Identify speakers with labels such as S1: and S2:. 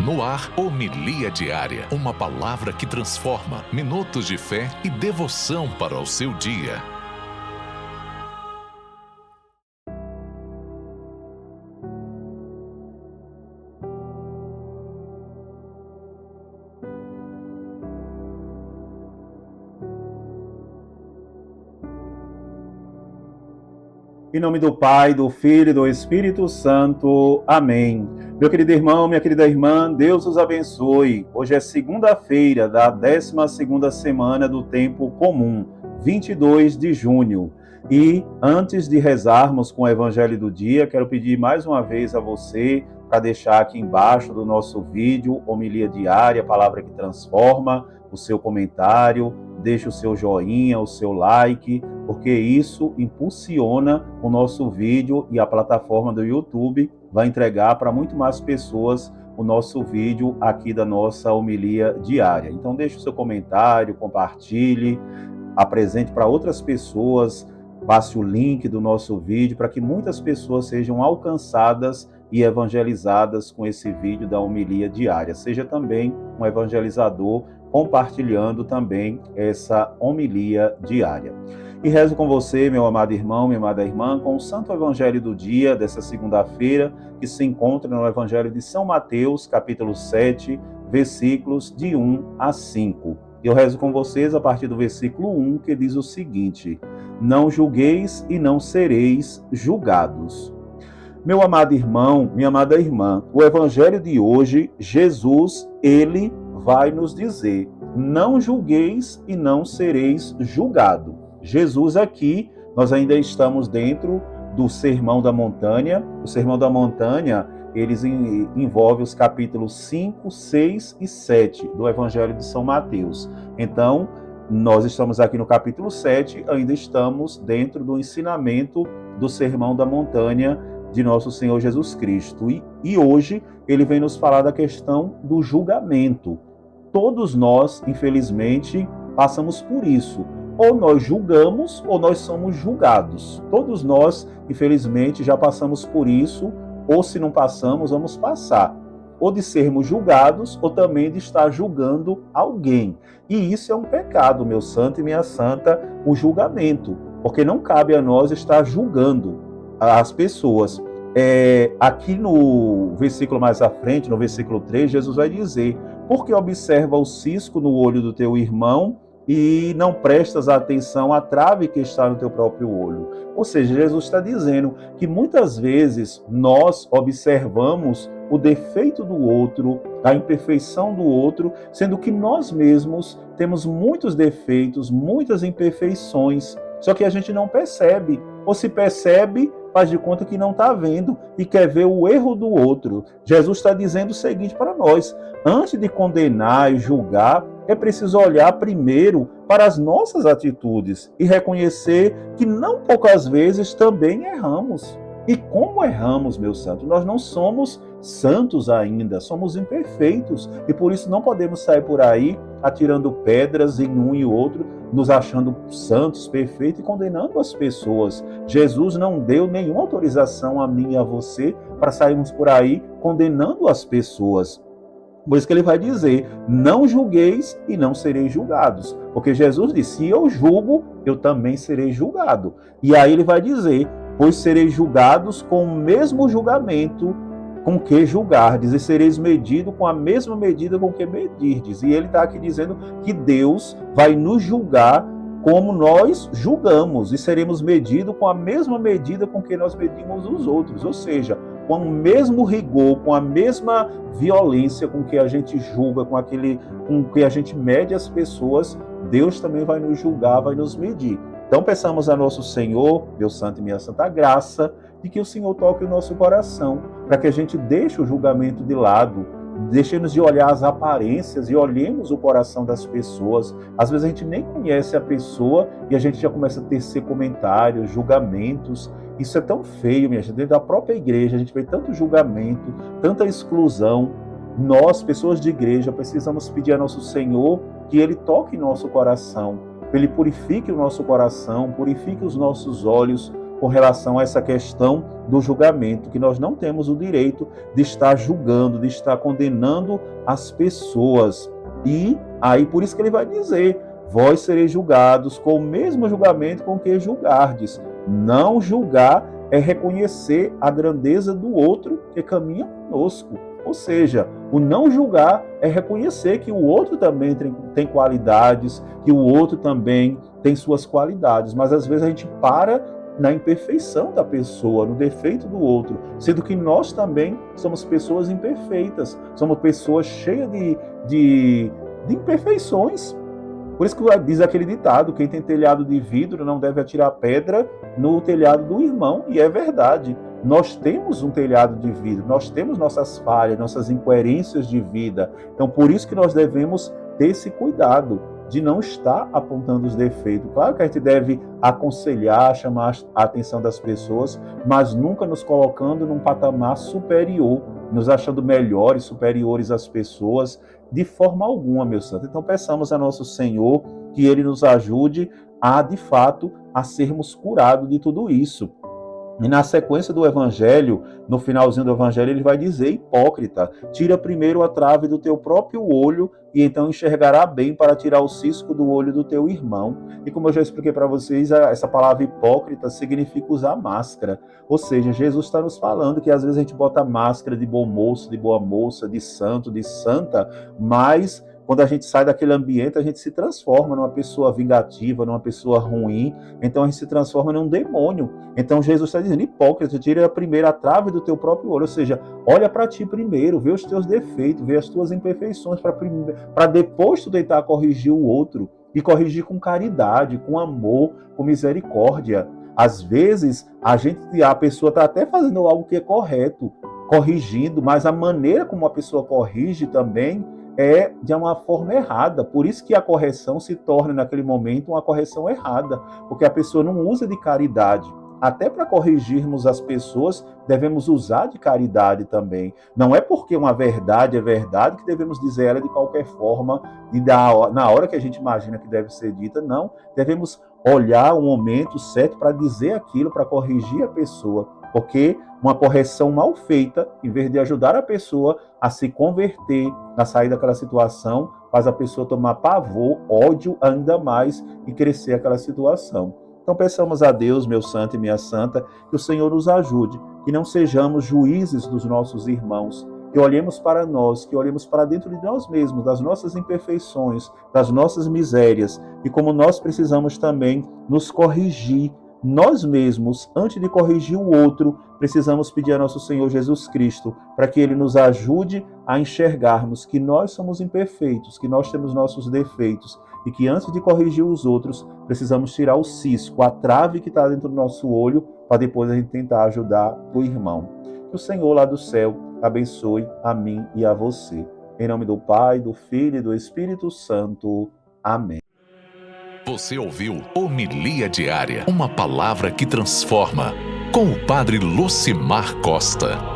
S1: No ar, Homilia Diária, uma palavra que transforma, minutos de fé e devoção para o seu dia.
S2: Em nome do Pai, do Filho e do Espírito Santo. Amém. Meu querido irmão, minha querida irmã, Deus os abençoe. Hoje é segunda-feira da 12ª semana do Tempo Comum, 22 de junho. E antes de rezarmos com o Evangelho do dia, quero pedir mais uma vez a você para deixar aqui embaixo do nosso vídeo, Homilia Diária, Palavra que Transforma, o seu comentário, deixe o seu joinha, o seu like, porque isso impulsiona o nosso vídeo e a plataforma do YouTube vai entregar para muito mais pessoas o nosso vídeo aqui da nossa homilia diária. Então deixe o seu comentário, compartilhe, apresente para outras pessoas, passe o link do nosso vídeo para que muitas pessoas sejam alcançadas e evangelizadas com esse vídeo da homilia diária. Seja também um evangelizador compartilhando também essa homilia diária. E rezo com você, meu amado irmão, minha amada irmã, com o Santo Evangelho do dia, dessa segunda-feira, que se encontra no Evangelho de São Mateus, capítulo 7, versículos de 1 a 5. Eu rezo com vocês a partir do versículo 1, que diz o seguinte: Não julgueis e não sereis julgados. Meu amado irmão, minha amada irmã, o Evangelho de hoje, Jesus, ele vai nos dizer: não julgueis e não sereis julgado. Jesus aqui, nós ainda estamos dentro do Sermão da Montanha. O Sermão da Montanha, eles envolve os capítulos 5, 6 e 7 do Evangelho de São Mateus. Então, nós estamos aqui no capítulo 7, ainda estamos dentro do ensinamento do Sermão da Montanha de nosso Senhor Jesus Cristo. E hoje ele vem nos falar da questão do julgamento. Todos nós, infelizmente, passamos por isso. Ou nós julgamos, ou nós somos julgados. Todos nós, infelizmente, já passamos por isso, ou se não passamos, vamos passar. Ou de sermos julgados, ou também de estar julgando alguém. E isso é um pecado, meu santo e minha santa, o julgamento. Porque não cabe a nós estar julgando as pessoas. Aqui no versículo mais à frente, no versículo 3, Jesus vai dizer: porque observa o cisco no olho do teu irmão e não prestas atenção à trave que está no teu próprio olho. Ou seja, Jesus está dizendo que muitas vezes nós observamos o defeito do outro, a imperfeição do outro, sendo que nós mesmos temos muitos defeitos, muitas imperfeições, só que a gente não percebe, ou se percebe, faz de conta que não está vendo e quer ver o erro do outro. Jesus está dizendo o seguinte para nós: antes de condenar e julgar, é preciso olhar primeiro para as nossas atitudes e reconhecer que não poucas vezes também erramos. E como erramos, meu santo? Nós não somos santos ainda, somos imperfeitos e por isso não podemos sair por aí atirando pedras em um e outro, nos achando santos, perfeitos e condenando as pessoas. Jesus não deu nenhuma autorização a mim e a você para sairmos por aí condenando as pessoas. Por isso que ele vai dizer: não julgueis e não sereis julgados. Porque Jesus disse: se eu julgo, eu também serei julgado. E aí ele vai dizer: pois sereis julgados com o mesmo julgamento com que julgardes, e sereis medido com a mesma medida com que medirdes. E ele está aqui dizendo que Deus vai nos julgar como nós julgamos, e seremos medidos com a mesma medida com que nós medimos os outros. Ou seja, com o mesmo rigor, com a mesma violência com que a gente julga, com que a gente mede as pessoas, Deus também vai nos julgar, vai nos medir. Então peçamos a nosso Senhor, meu santo e minha santa, graça de que o Senhor toque o nosso coração, para que a gente deixe o julgamento de lado, deixemos de olhar as aparências e olhemos o coração das pessoas. Às vezes a gente nem conhece a pessoa e a gente já começa a tecer comentários, julgamentos. Isso é tão feio, minha gente. Dentro da própria igreja a gente vê tanto julgamento, tanta exclusão. Nós, pessoas de igreja, precisamos pedir a nosso Senhor que Ele toque nosso coração, que Ele purifique o nosso coração, purifique os nossos olhos, com relação a essa questão do julgamento, que nós não temos o direito de estar julgando, de estar condenando as pessoas. E aí por isso que ele vai dizer: vós sereis julgados com o mesmo julgamento com que julgardes. Não julgar é reconhecer a grandeza do outro que caminha conosco. Ou seja, o não julgar é reconhecer que o outro também tem qualidades, que o outro também tem suas qualidades, mas às vezes a gente para na imperfeição da pessoa, no defeito do outro, sendo que nós também somos pessoas imperfeitas, somos pessoas cheias de imperfeições. Por isso que diz aquele ditado: quem tem telhado de vidro não deve atirar pedra no telhado do irmão, e é verdade. Nós temos um telhado de vidro, nós temos nossas falhas, nossas incoerências de vida. Então, por isso que nós devemos ter esse cuidado de não estar apontando os defeitos. Claro que a gente deve aconselhar, chamar a atenção das pessoas, mas nunca nos colocando num patamar superior, nos achando melhores, superiores às pessoas, de forma alguma, meu santo. Então, peçamos a nosso Senhor que Ele nos ajude a, de fato, a sermos curados de tudo isso. E na sequência do Evangelho, no finalzinho do Evangelho, ele vai dizer: hipócrita, tira primeiro a trave do teu próprio olho, e então enxergará bem para tirar o cisco do olho do teu irmão. E como eu já expliquei para vocês, essa palavra hipócrita significa usar máscara. Ou seja, Jesus está nos falando que às vezes a gente bota máscara de bom moço, de boa moça, de santo, de santa, mas quando a gente sai daquele ambiente, a gente se transforma numa pessoa vingativa, numa pessoa ruim. Então a gente se transforma num demônio. Então Jesus está dizendo: hipócrita, tira primeiro a trave do teu próprio olho. Ou seja, olha para ti primeiro, vê os teus defeitos, vê as tuas imperfeições, para depois tu tentar corrigir o outro. E corrigir com caridade, com amor, com misericórdia. Às vezes, a pessoa está até fazendo algo que é correto, corrigindo, mas a maneira como a pessoa corrige também é de uma forma errada. Por isso que a correção se torna, naquele momento, uma correção errada, porque a pessoa não usa de caridade. Até para corrigirmos as pessoas, devemos usar de caridade também. Não é porque uma verdade é verdade que devemos dizer ela de qualquer forma e na hora que a gente imagina que deve ser dita. Não, devemos olhar o momento certo para dizer aquilo, para corrigir a pessoa. Porque uma correção mal feita, em vez de ajudar a pessoa a se converter, a sair daquela situação, faz a pessoa tomar pavor, ódio ainda mais e crescer aquela situação. Então peçamos a Deus, meu santo e minha santa, que o Senhor nos ajude, que não sejamos juízes dos nossos irmãos, que olhemos para nós, que olhemos para dentro de nós mesmos, das nossas imperfeições, das nossas misérias, e como nós precisamos também nos corrigir, nós mesmos, antes de corrigir o outro, precisamos pedir a nosso Senhor Jesus Cristo para que Ele nos ajude a enxergarmos que nós somos imperfeitos, que nós temos nossos defeitos e que antes de corrigir os outros, precisamos tirar o cisco, a trave que está dentro do nosso olho, para depois a gente tentar ajudar o irmão. Que o Senhor lá do céu abençoe a mim e a você. Em nome do Pai, do Filho e do Espírito Santo. Amém.
S1: Você ouviu Homilia Diária, uma palavra que transforma, com o Padre Lucimar Costa.